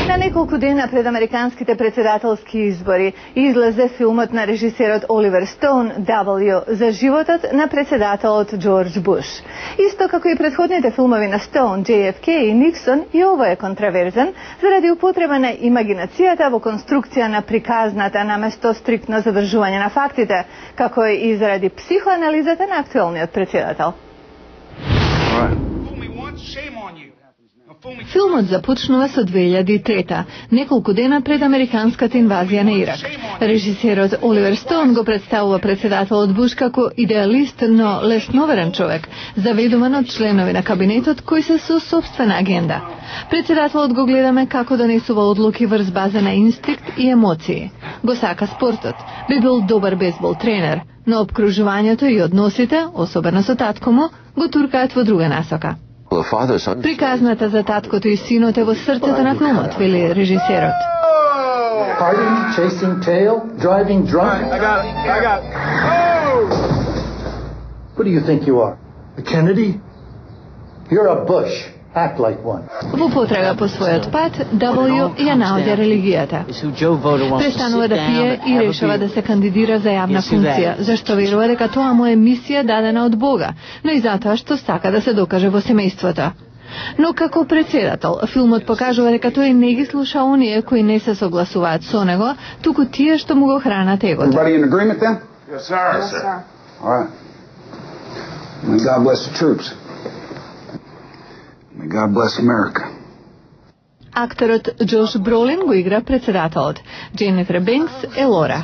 На неколку дена пред американските председателски избори излезе филмот на режисерот Оливер Стоун W за животот на председателот Џорџ Буш. Исто како и претходните филмови на Стоун, JFK и Никсон, и овој е контраверзен заради употреба на имагинацијата во конструкција на приказната наместо стриктно задржување на фактите, како и заради психоанализата на актуелниот председател. Филмот започнува со 2003, неколку дена пред американската инвазија на Ирак. Режисерот Оливер Стоун го представува председателот Буш како идеалист, но лесноверен човек, заведуван од членови на кабинетот кои се со собствена агенда. Председателот го гледаме како донесува одлуки врз база на инстинкт и емоции. Го сака спортот, би бил добар бейсбол тренер, но обкружувањето и односите, особено со татко му, го туркаат во друга насока. Приказната за таткото и синот е во срцето на филмот, вели режисерот. Partying, chasing tail, driving drunk. I got it. Who do you think you are? A Kennedy? You're a Bush. Act like one. Во потрага по својот пат, W ја наоѓа религијата. Престанува да пие и решава да се кандидира за јавна функција, зашто верува дека тоа му е мисија дадена од Бога, но и затоа што сака да се докаже во семејството. Но како председател, филмот покажува дека тој не ги слуша оние кои не се согласуваат со него, туку тие што му го хранат егото. Everybody in agreement then? Yes, sir. Yes, sir. All right. May God bless the troops. May God bless America. Акторот Джош Бролин го игра председателот. Дженифер Бенкс е Лора.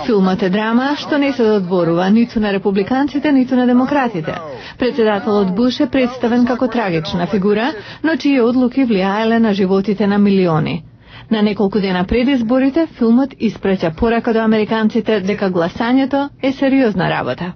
Филмот е драма што не се додворува ниту на републиканците, ниту на демократите. Председателот Буш е представен како трагична фигура, но чии одлуки влијаеле на животите на милиони. На неколку дена пред изборите, филмот испраќа порака до американците дека гласањето е сериозна работа.